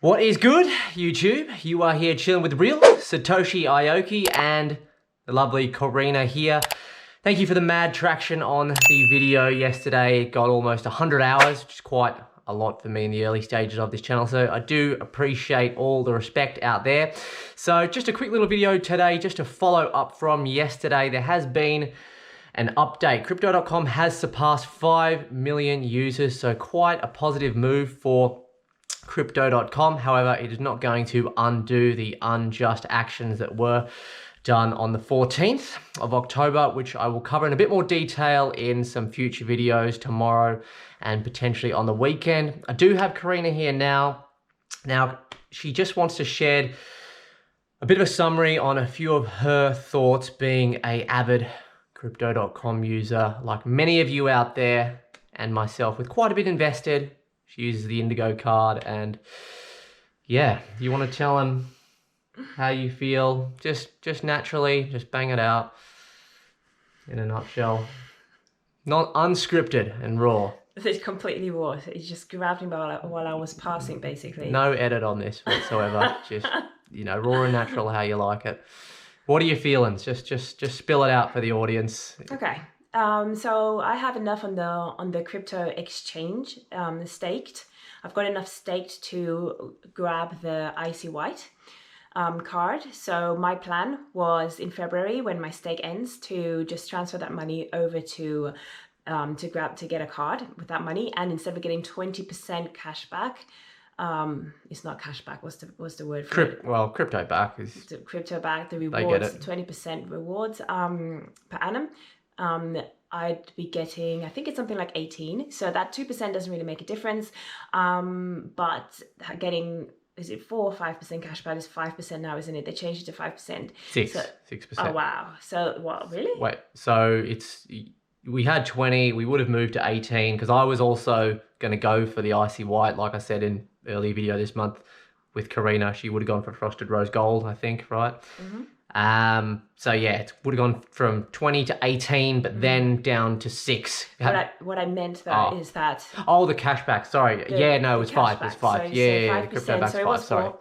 What is good, YouTube? You are here chilling with real Satoshi Aoki and the lovely Karina here. Thank you for the mad traction on the video yesterday. It got almost 100 hours, which is quite a lot for me in the early stages of this channel. So I do appreciate all the respect out there. So just a quick little video today, just to follow up from yesterday. There has been an update. Crypto.com has surpassed 5 million users, so quite a positive move for Crypto.com. However, it is not going to undo the unjust actions that were done on the 14th of October, which I will cover in a bit more detail in some future videos tomorrow and potentially on the weekend. I do have Karina here now. Now, she just wants to share a bit of a summary on a few of her thoughts, being an avid Crypto.com user like many of you out there, and myself with quite a bit invested. She uses the Indigo card, and yeah, you want to tell them how you feel, just naturally, just bang it out in a nutshell. Not unscripted and raw. It's completely raw. He just grabbed me while I was passing, basically. No edit on this whatsoever. Just, raw and natural, how you like it. What are your feelings? Just spill it out for the audience. Okay. So I have enough on the crypto exchange staked. I've got enough staked to grab the icy white card. So my plan was in February, when my stake ends, to just transfer that money over to get a card with that money, and instead of getting 20% cash back, it's not cash back. What's the word for it? Well, crypto back is the crypto back. The rewards, 20% rewards per annum. I'd be getting, I think it's something like 18. So that 2% doesn't really make a difference. But getting, is it 4 or 5% cash back? Is 5% now, isn't it? They changed it to 5%. 6%. Oh wow! So what? Really? Wait. So we had 20. We would have moved to 18 because I was also going to go for the icy white, like I said in early video this month with Karina. She would have gone for frosted rose gold, I think, right? Mm-hmm. So yeah, it would have gone from 20 to 18, but then down to 6. What I meant though is that the cashback. Sorry, it was 5. It's 5. So yeah, crypto back's 5. Sorry.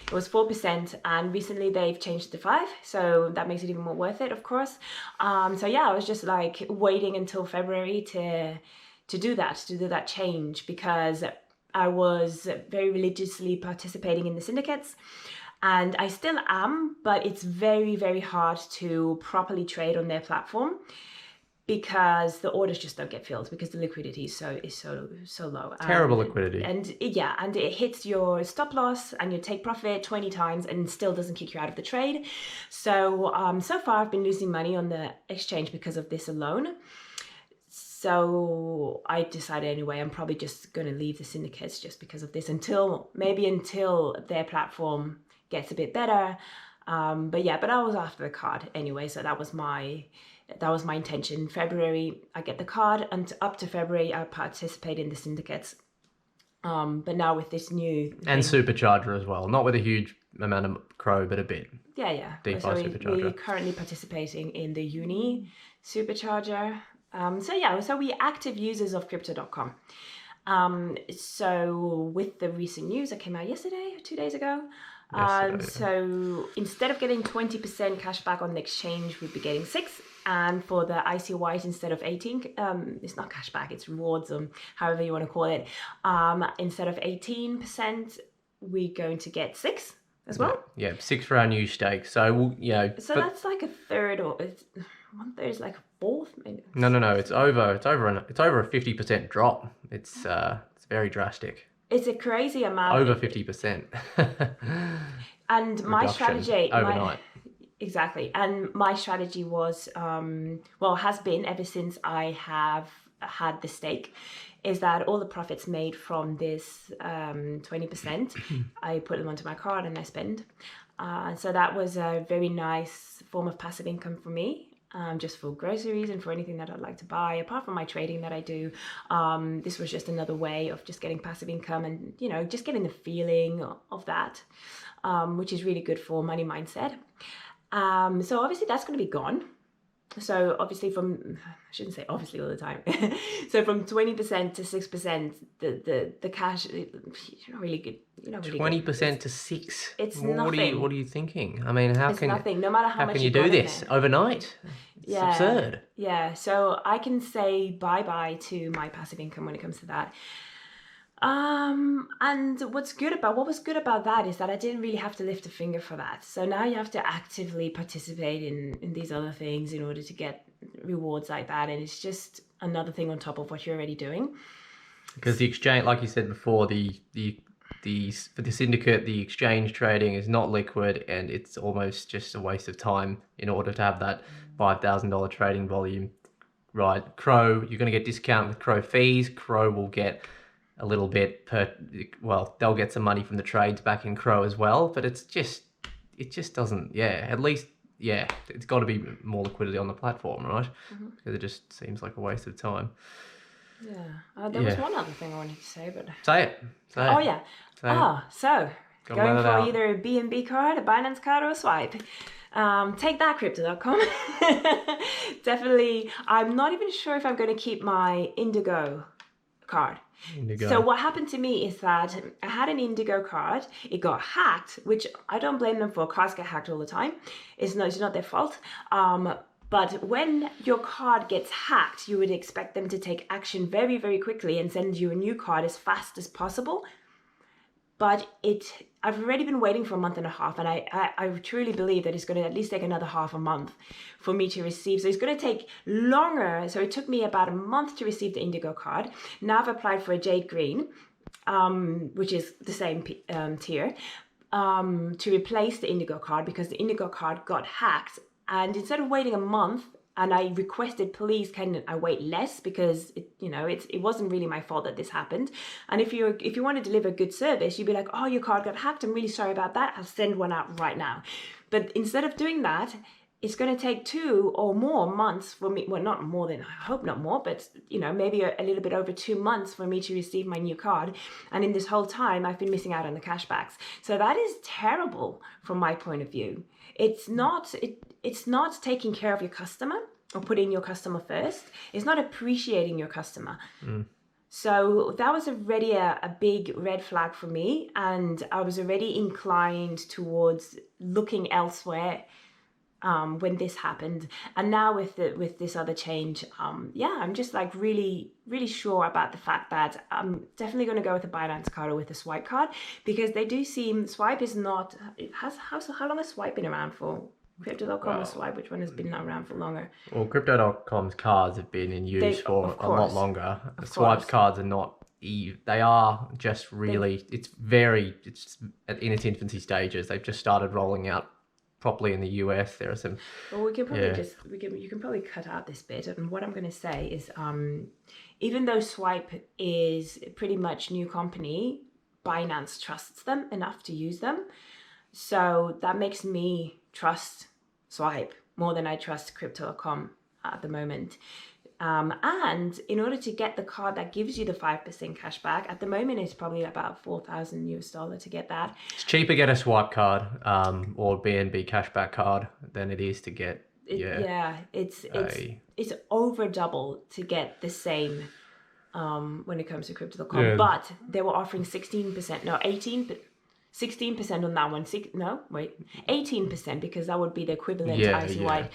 It was 4%, and recently they've changed it to 5, so that makes it even more worth it, of course. So yeah, I was just like waiting until February to do that change, because I was very religiously participating in the syndicates, and I still am, but it's very, very hard to properly trade on their platform, because the orders just don't get filled because the liquidity is so low. Terrible liquidity. And it hits your stop loss and your take profit 20 times and still doesn't kick you out of the trade. So so far I've been losing money on the exchange because of this alone. So I decided anyway, I'm probably just going to leave the syndicates just because of this until their platform gets a bit better. But I was after the card anyway, so that was my intention. February, I get the card, and up to February, I participate in the syndicates. But now with this new and supercharger as well, not with a huge amount of crow, but a bit. Yeah. DeFi supercharger. We're currently participating in the uni supercharger. So we're active users of crypto.com. So with the recent news that came out yesterday, 2 days ago. So instead of getting 20% cash back on the exchange, we'd be getting 6. And for the icy white, instead of 18, it's not cash back, it's rewards, however you want to call it. Instead of 18%, we're going to get 6 as well. Yeah, 6 for our new stake. So So that's like a third, or 1/3 is like a fourth, maybe. No. It's over a 50% drop. It's very drastic. It's a crazy amount. Over 50%. And my strategy overnight. Exactly. And my strategy was, has been ever since I have had the stake, is that all the profits made from this 20%, I put them onto my card and I spend. So that was a very nice form of passive income for me. Just for groceries and for anything that I'd like to buy, apart from my trading that I do. This was just another way of just getting passive income and, just getting the feeling of that, which is really good for money mindset. So obviously that's going to be gone. So obviously I shouldn't say obviously all the time. So from 20% to 6%, the cash, you're not really good. You're not really good. 20% to 6. It's What nothing. are you thinking? I mean, how It's can nothing. No matter how how much can you you do got in this there. overnight? It's absurd. Yeah. So I can say bye-bye to my passive income when it comes to that. And what was good about that is that I didn't really have to lift a finger for that. So now you have to actively participate in these other things in order to get rewards like that. And it's just another thing on top of what you're already doing. Because the exchange, like you said before, for the syndicate, the exchange trading is not liquid, and it's almost just a waste of time in order to have that $5,000 trading volume. Right, Crow, you're going to get discount with Crow fees. Crow will get a little bit they'll get some money from the trades back in Crow as well, but it just doesn't, it's got to be more liquidity on the platform, right? Because it just seems like a waste of time. Yeah. There was one other thing I wanted to say, but Say it. oh yeah. So Gotta going let it for out. either a BNB card, a Binance card, or a swipe. Take that, crypto.com. Definitely. I'm not even sure if I'm going to keep my Indigo card. So what happened to me is that I had an Indigo card. It got hacked, which I don't blame them for. Cards get hacked all the time. It's not their fault. But when your card gets hacked, you would expect them to take action very, very quickly and send you a new card as fast as possible. But I've already been waiting for a month and a half, and I truly believe that it's going to at least take another half a month for me to receive. So it's going to take longer. So it took me about a month to receive the Indigo card. Now I've applied for a Jade Green, which is the same tier, to replace the Indigo card because the Indigo card got hacked. And instead of waiting a month, and I requested, please, can I wait less, because it wasn't really my fault that this happened. And if you want to deliver good service, you'd be like, oh, your card got hacked. I'm really sorry about that. I'll send one out right now. But instead of doing that, it's going to take 2 or more months for me. Well, not more than, I hope not more, but maybe a little bit over 2 months for me to receive my new card. And in this whole time, I've been missing out on the cashbacks. So that is terrible from my point of view. It's not taking care of your customer or putting your customer first. It's not appreciating your customer. So that was already a big red flag for me, and I was already inclined towards looking elsewhere when this happened. And now with this other change, I'm just like really, really sure about the fact that I'm definitely going to go with a Binance card or with a swipe card, because they do seem, swipe is not, how long has swipe been around for? Crypto.com or swipe, which one has been around for longer? Well, Crypto.com's cards have been in use for a lot longer. Swipe's cards are not, they are just really, it's in its infancy stages. They've just started rolling out properly in the US. There are some. Well, we can probably you can probably cut out this bit. And what I'm going to say is, even though Swipe is pretty much new company, Binance trusts them enough to use them. So that makes me trust Swipe more than I trust Crypto.com at the moment. And in order to get the card that gives you the 5% cash back, at the moment it's probably about $4,000 to get that. It's cheaper to get a swipe card or BNB cashback card than it is to get. It's over double to get the same when it comes to Crypto.com. Yeah. But they were offering 16%, no, 16% on that one. 18%, because that would be the equivalent to ICY.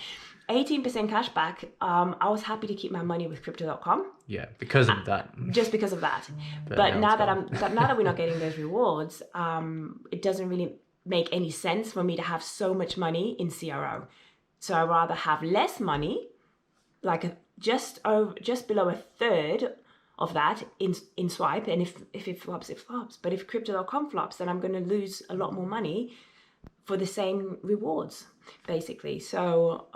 18% cash back. I was happy to keep my money with crypto.com. Yeah, because of that. Just because of that. But now that we're not getting those rewards, it doesn't really make any sense for me to have so much money in CRO. So I'd rather have less money, like just below a third of that in swipe, and if it flops, it flops. But if crypto.com flops, then I'm going to lose a lot more money for the same rewards, basically. So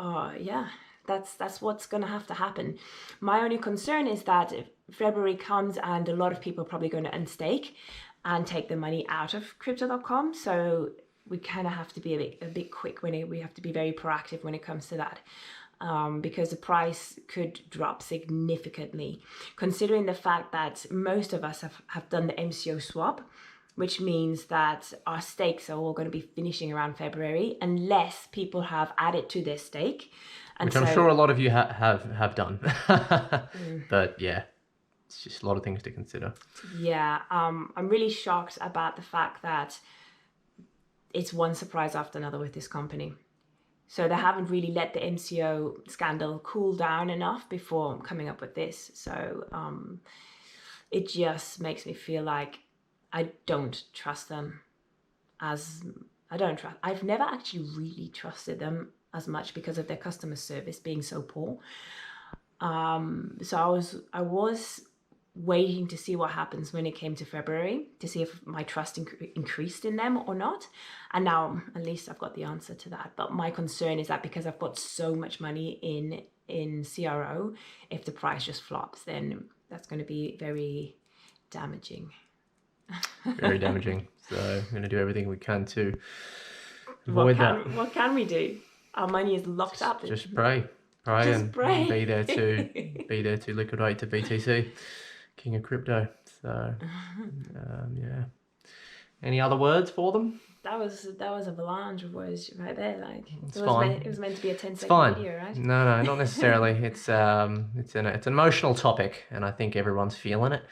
that's what's going to have to happen. My only concern is that if February comes and a lot of people are probably going to unstake and take the money out of crypto.com. So we kind of have to be a bit quick we have to be very proactive when it comes to that. Because the price could drop significantly, considering the fact that most of us have done the MCO swap, which means that our stakes are all going to be finishing around February unless people have added to their stake. And which I'm sure a lot of you have done. But yeah, it's just a lot of things to consider. Yeah, I'm really shocked about the fact that it's one surprise after another with this company. So they haven't really let the MCO scandal cool down enough before coming up with this. So it just makes me feel like I don't trust them I've never actually really trusted them as much because of their customer service being so poor. So I was waiting to see what happens when it came to February, to see if my trust increased in them or not. And now at least I've got the answer to that. But my concern is that because I've got so much money in CRO, if the price just flops, then that's going to be very damaging. Very damaging. So we're going to do everything we can to avoid that. What can we do? Our money is locked up. Just pray. And be there to liquidate to BTC, king of crypto. So yeah. Any other words for them? That was a avalanche of words right there. Like it was meant to be a 10-second video, right? No, not necessarily. It's an emotional topic, and I think everyone's feeling it.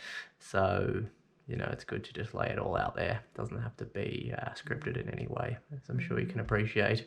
So it's good to just lay it all out there. It doesn't have to be scripted in any way, as I'm sure you can appreciate.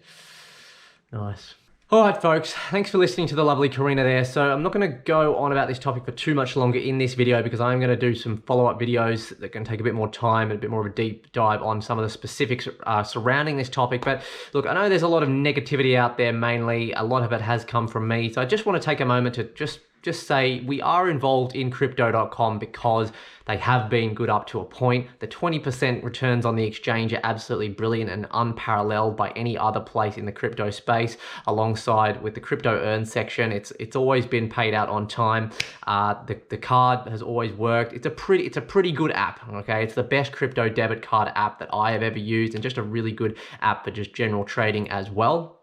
Nice. All right, folks, thanks for listening to the lovely Karina there. So I'm not going to go on about this topic for too much longer in this video because I'm going to do some follow-up videos that can take a bit more time and a bit more of a deep dive on some of the specifics surrounding this topic. But look, I know there's a lot of negativity out there, mainly. A lot of it has come from me. So I just want to take a moment to just say we are involved in crypto.com because they have been good up to a point. The 20% returns on the exchange are absolutely brilliant and unparalleled by any other place in the crypto space. Alongside with the crypto earn section, it's always been paid out on time. The card has always worked. It's a pretty good app. Okay, it's the best crypto debit card app that I have ever used, and just a really good app for just general trading as well.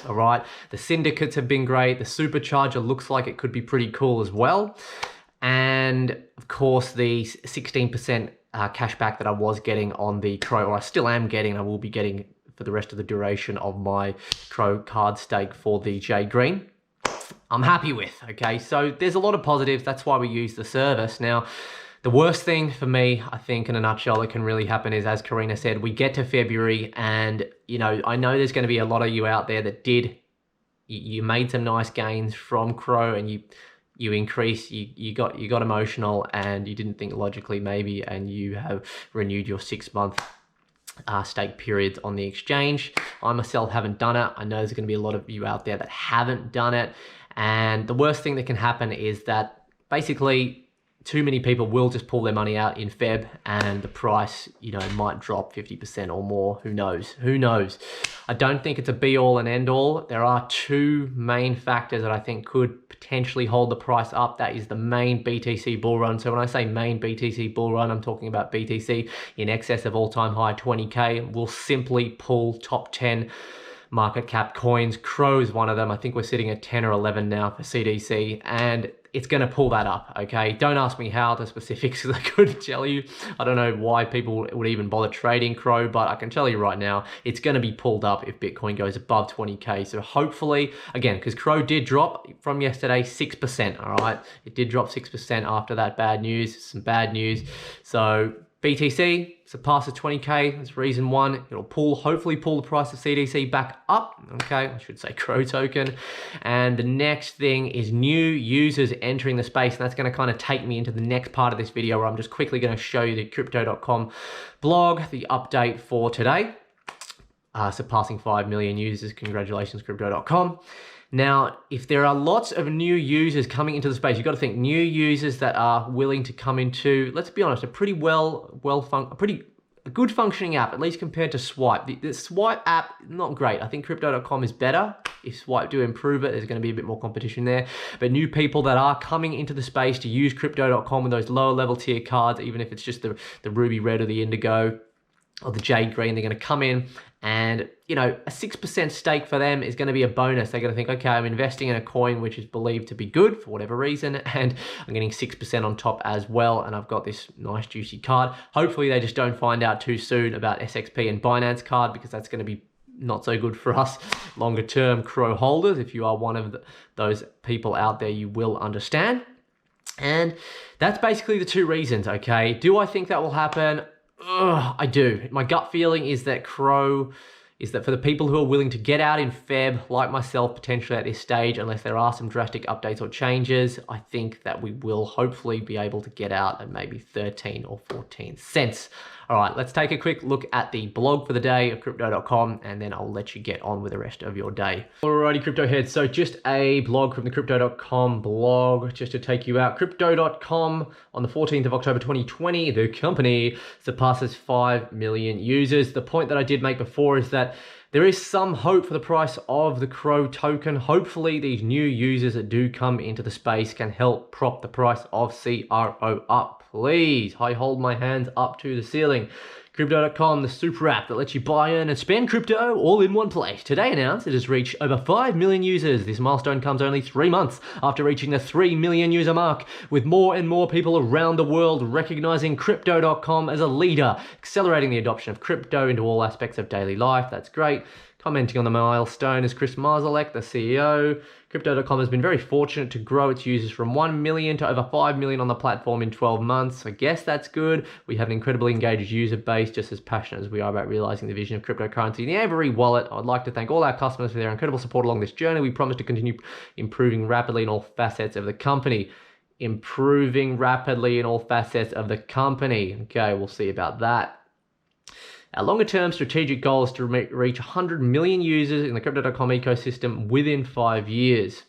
All right, the syndicates have been great. The supercharger looks like it could be pretty cool as well. And of course, the 16% cashback that I was getting on the Crow, or I still am getting, I will be getting for the rest of the duration of my Crow card stake for the J Green, I'm happy with. Okay, so there's a lot of positives. That's why we use the service. Now, the worst thing for me, I think, in a nutshell, that can really happen is, as Karina said, we get to February and, I know there's going to be a lot of you out there that you made some nice gains from Crow and you increased, you got emotional and you didn't think logically maybe, and you have renewed your 6-month stake periods on the exchange. I myself haven't done it. I know there's going to be a lot of you out there that haven't done it. And the worst thing that can happen is that basically too many people will just pull their money out in Feb and the price, might drop 50% or more. Who knows? I don't think it's a be all and end all. There are two main factors that I think could potentially hold the price up. That is the main BTC bull run. So when I say main BTC bull run, I'm talking about BTC in excess of all-time high 20K. Will simply pull top 10 market cap coins. Crow is one of them. I think we're sitting at 10 or 11 now for CDC, and it's going to pull that up. Okay, don't ask me how, the specifics, because I couldn't tell you. I don't know why people would even bother trading Crow, but I can tell you right now, it's going to be pulled up if Bitcoin goes above 20K. So hopefully, again, because Crow did drop from yesterday 6%. All right, it did drop 6% after that bad news, some bad news. So BTC surpasses 20K. That's reason one. It'll hopefully pull the price of CDC back up. Okay, I should say Crow token. And the next thing is new users entering the space. And that's going to kind of take me into the next part of this video where I'm just quickly going to show you the crypto.com blog, the update for today. Surpassing 5 million users. Congratulations, crypto.com. Now, if there are lots of new users coming into the space, you've got to think new users that are willing to come into, let's be honest, a pretty a good functioning app, at least compared to Swipe. The Swipe app, not great. I think crypto.com is better. If Swipe do improve it, there's going to be a bit more competition there. But new people that are coming into the space to use crypto.com with those lower level tier cards, even if it's just the Ruby Red or the Indigo, or the Jade Green. They're going to come in and, you know, a 6% stake for them is going to be a bonus. They're going to think, okay, I'm investing in a coin which is believed to be good for whatever reason, and I'm getting 6% on top as well, and I've got this nice juicy card. Hopefully they just don't find out too soon about SXP and Binance card, because that's going to be not so good for us longer term Crow holders. If you are one of those people out there, you will understand. And that's basically the two reasons, okay? Do I think that will happen? I do. My gut feeling is that for the people who are willing to get out in Feb, like myself, potentially at this stage, unless there are some drastic updates or changes, I think that we will hopefully be able to get out at maybe 13 or 14 cents. All right, let's take a quick look at the blog for the day of crypto.com, and then I'll let you get on with the rest of your day. Alrighty, crypto heads. So just a blog from the crypto.com blog, just to take you out. Crypto.com on the 14th of October 2020, the company surpasses 5 million users. The point that I did make before is that there is some hope for the price of the Crow token. Hopefully these new users that do come into the space can help prop the price of CRO up. Please, I hold my hands up to the ceiling. Crypto.com, the super app that lets you buy, earn, and spend crypto all in one place. Today announced it has reached over 5 million users. This milestone comes only 3 months after reaching the 3 million user mark, with more and more people around the world recognizing Crypto.com as a leader, accelerating the adoption of crypto into all aspects of daily life. That's great. Commenting on the milestone is Chris Marzalek, the CEO. Crypto.com has been very fortunate to grow its users from 1 million to over 5 million on the platform in 12 months. I guess that's good. We have an incredibly engaged user base, just as passionate as we are about realizing the vision of cryptocurrency in every wallet. I'd like to thank all our customers for their incredible support along this journey. We promise to continue improving rapidly in all facets of the company. Improving rapidly in all facets of the company. Okay, we'll see about that. Our longer-term strategic goal is to reach 100 million users in the Crypto.com ecosystem within 5 years.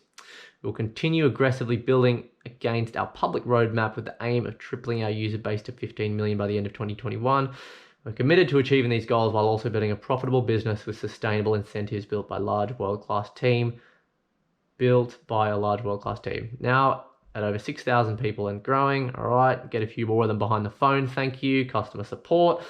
We'll continue aggressively building against our public roadmap with the aim of tripling our user base to 15 million by the end of 2021. We're committed to achieving these goals while also building a profitable business with sustainable incentives built by a large world-class team. Now, at over 6,000 people and growing. All right, get a few more of them behind the phone. Thank you, customer support.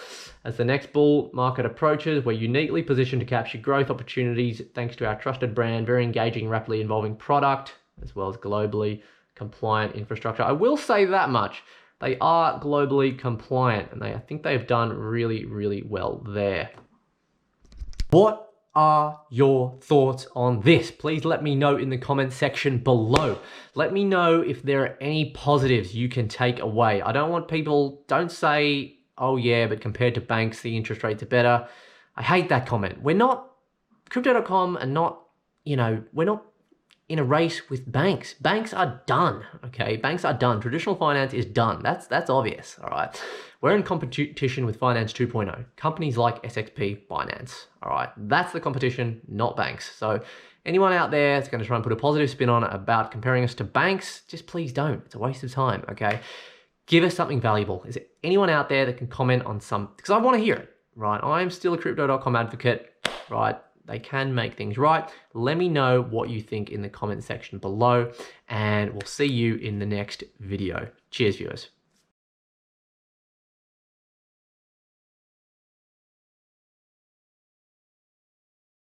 As the next bull market approaches, we're uniquely positioned to capture growth opportunities thanks to our trusted brand, very engaging, rapidly evolving product, as well as globally compliant infrastructure. I will say that much. They are globally compliant, and I think they've done really, really well there. What are your thoughts on this? Please let me know in the comment section below. Let me know if there are any positives you can take away. I don't want people, don't say, oh yeah, but compared to banks, the interest rates are better. I hate that comment. We're not, Crypto.com and not, you know, we're not in a race with banks. Banks are done, okay? Banks are done. Traditional finance is done. That's obvious, all right? We're in competition with Finance 2.0. Companies like SXP, Binance, all right? That's the competition, not banks. So anyone out there that's going to try and put a positive spin on it about comparing us to banks, just please don't. It's a waste of time, okay? Give us something valuable. Is there anyone out there that can comment on some, because I want to hear it, right? I'm still a Crypto.com advocate, right? They can make things right. Let me know what you think in the comment section below, and we'll see you in the next video. Cheers, viewers.